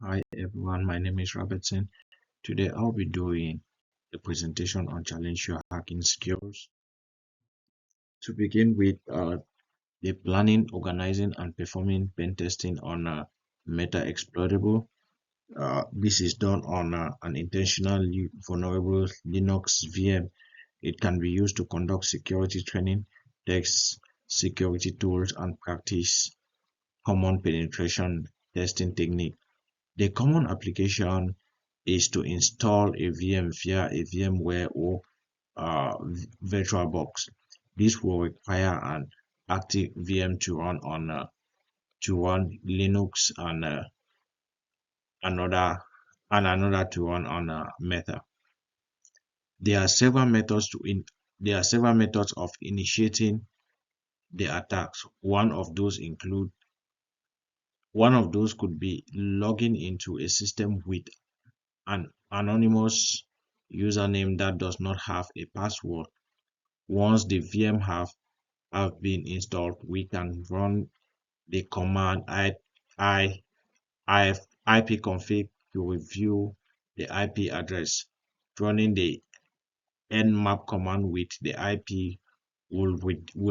Hi everyone, my name is Robertson. Today I'll be doing a presentation on challenge your hacking skills. To begin with, the planning, organizing, and performing pen testing on a Meta Exploitable. This is done on an intentionally vulnerable Linux VM. It can be used to conduct security training, test security tools, and practice common penetration testing technique. The common application is to install a VM via a VMware or VirtualBox. This will require an active VM to run Linux and another another to run on Meta. There are several methods there are several methods of initiating the attacks. One of those could be logging into a system with an anonymous username that does not have a password. Once the VM have been installed, we can run the command ipconfig to review the IP address. Running the nmap command with the IP will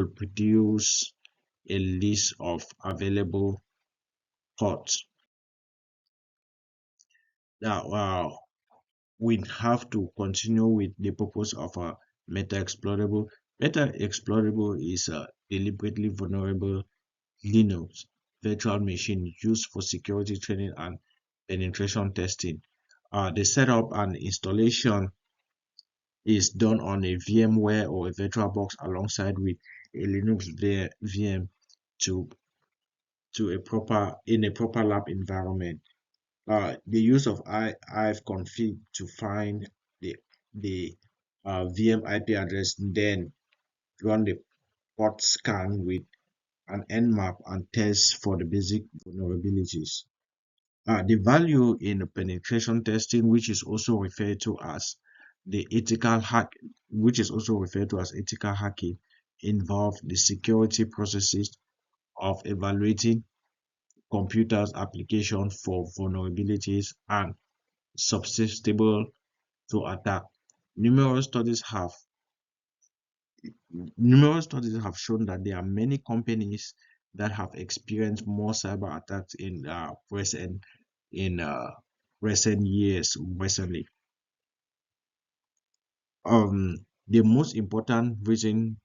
produce a list of available ports. Now, we have to continue with the purpose of a Meta Exploitable. Meta Exploitable is a deliberately vulnerable Linux virtual machine used for security training and penetration testing. The setup and installation is done on a VMware or a VirtualBox alongside with a Linux VM to in a proper lab environment. The use of ifconfig to find the VM IP address, then run the port scan with an nmap and test for the basic vulnerabilities. The value in penetration testing, which is also referred to as ethical hacking, involve the security processes of evaluating computers' application for vulnerabilities and susceptible to attack. Numerous studies have numerous studies have shown that there are many companies that have experienced more cyber attacks in recent years recently. The most important reason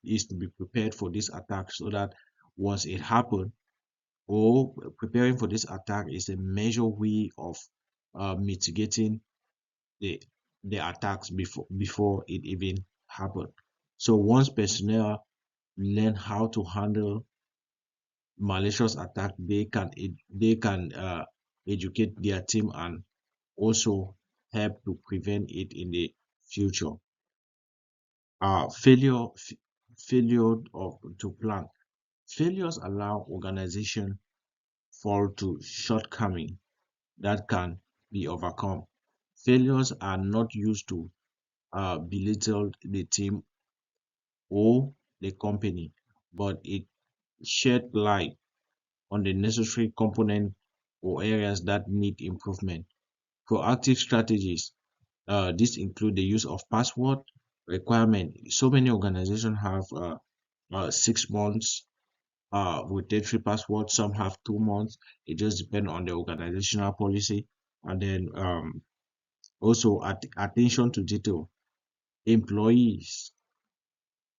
is to be prepared for this attack so that once it happens, or preparing for this attack is a major way of mitigating the attacks before it even happened. So once personnel learn how to handle malicious attack, they can educate their team and also help to prevent it in the future. Uh, failure failure of to plan. Failures allow organization fall to shortcoming that can be overcome. Failures are not used to belittle the team or the company, but it shed light on the necessary component or areas that need improvement. Proactive strategies. This include the use of password requirement. So many organizations have 6 months rotatory password. Some have 2 months. It just depends on the organizational policy. And then also attention to detail. Employees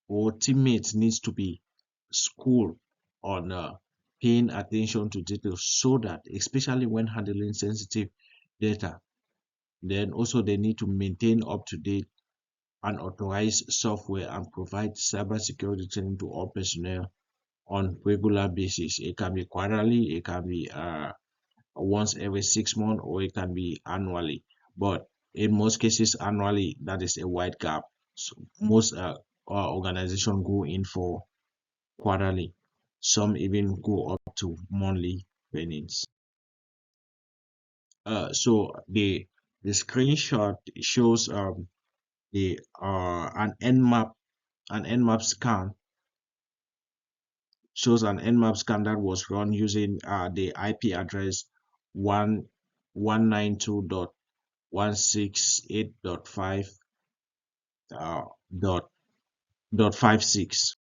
or teammates needs to be schooled on paying attention to details so that, especially when handling sensitive data, then also they need to maintain up to date and authorized software and provide cybersecurity training to all personnel on regular basis. It can be quarterly, it can be once every 6 months, or it can be annually. But in most cases, annually, that is a wide gap. So most organizations go in for quarterly. Some even go up to monthly trainings. So the screenshot shows the an nmap scan shows an nmap scan that was run using the IP address 192.168.5 uh, dot dot 56.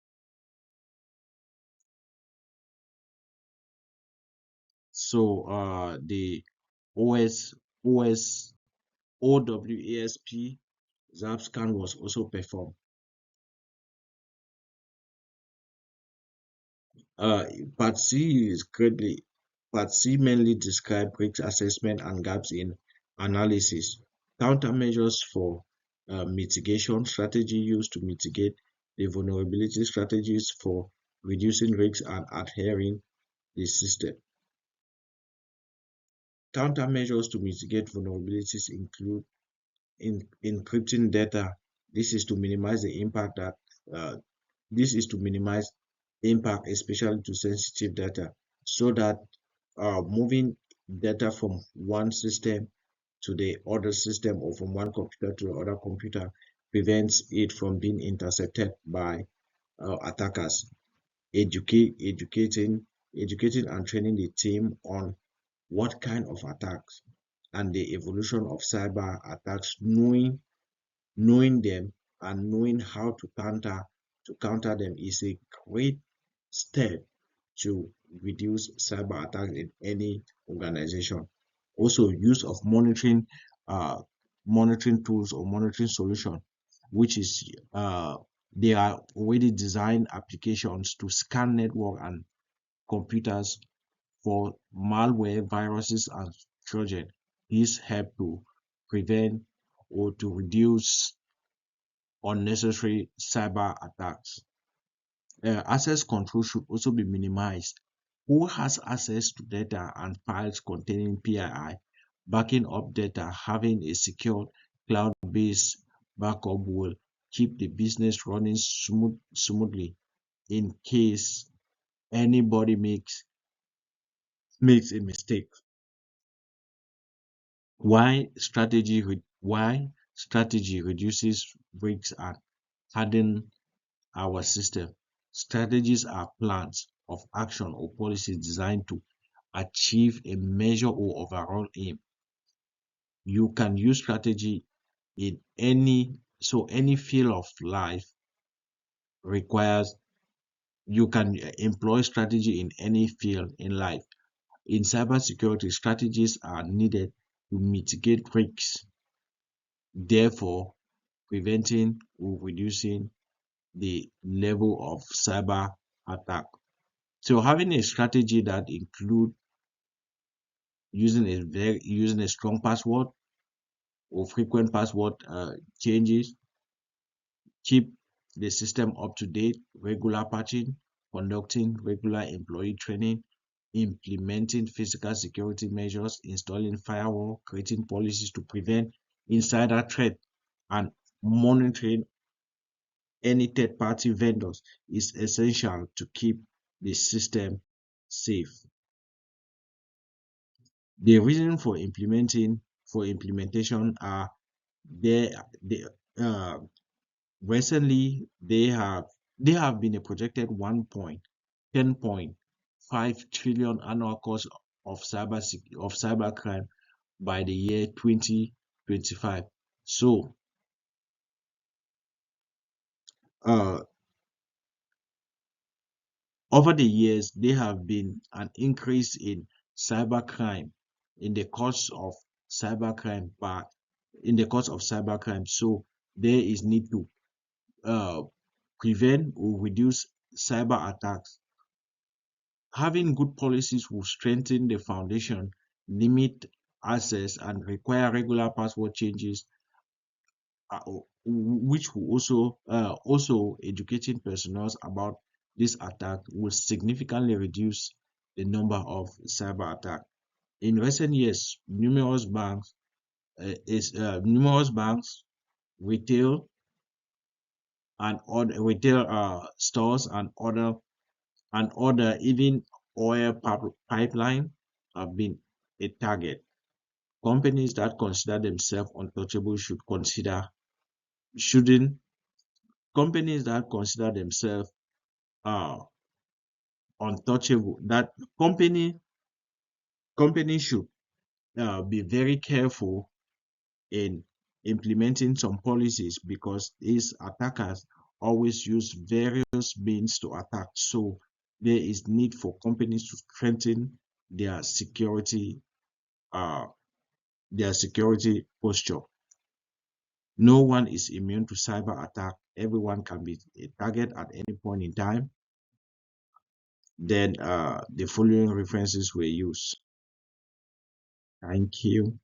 So the OS OS OWASP ZAP scan was also performed. Uh, Part C is greatly Part C mainly described risk assessment and gaps in analysis. Countermeasures for mitigation strategy used to mitigate the vulnerability strategies for reducing risks and adhering the system. Countermeasures to mitigate vulnerabilities include encrypting data. This is to minimize the impact that uh, this is to minimize impact, especially to sensitive data, so that moving data from one system to the other system or from one computer to the other computer prevents it from being intercepted by attackers. Educating and training the team on what kind of attacks and the evolution of cyber attacks, knowing them and knowing how to counter them is a great step to reduce cyber attacks in any organization. Also, use of monitoring tools or monitoring solution, which is they are already designed applications to scan network and computers for malware, viruses, and trojan. These help to prevent or to reduce unnecessary cyber attacks. Access control should also be minimized. Who has access to data and files containing PII? Backing up data, having a secure cloud-based backup will keep the business running smoothly in case anybody makes a mistake. Why strategy reduces risks and harden our system. Strategies are plans of action or policies designed to achieve a measure or overall aim. You can use strategy in any field of life requires you can employ strategy in any field in life. In cybersecurity, strategies are needed to mitigate risks, therefore preventing or reducing the level of cyber attack. So having a strategy that include using a strong password or frequent password changes, keep the system up to date, regular patching, conducting regular employee training, implementing physical security measures, installing firewall, creating policies to prevent insider threat, and monitoring any third-party vendors is essential to keep the system safe. The reason for implementation are there. Uh, Recently, they have been a projected 10.5 trillion annual cost of cybercrime by the year 2025. So, uh, over the years, there have been an increase in cybercrime in the cost of cybercrime, but in the cost of cybercrime. So, there is need to uh, prevent or reduce cyber attacks. Having good policies will strengthen the foundation, limit access, and require regular password changes, uh, which will also educating personnel about this attack will significantly reduce the number of cyber attacks. In recent years, numerous banks, retail and other retail stores and other even oil pipeline have been a target. Companies that consider themselves untouchable shouldn't companies that consider themselves uh untouchable that company should be very careful in implementing some policies, because these attackers always use various means to attack. So there is need for companies to strengthen their security uh, posture. No one is immune to cyber attack. Everyone can be a target at any point in time. Then the following references were used. Thank you.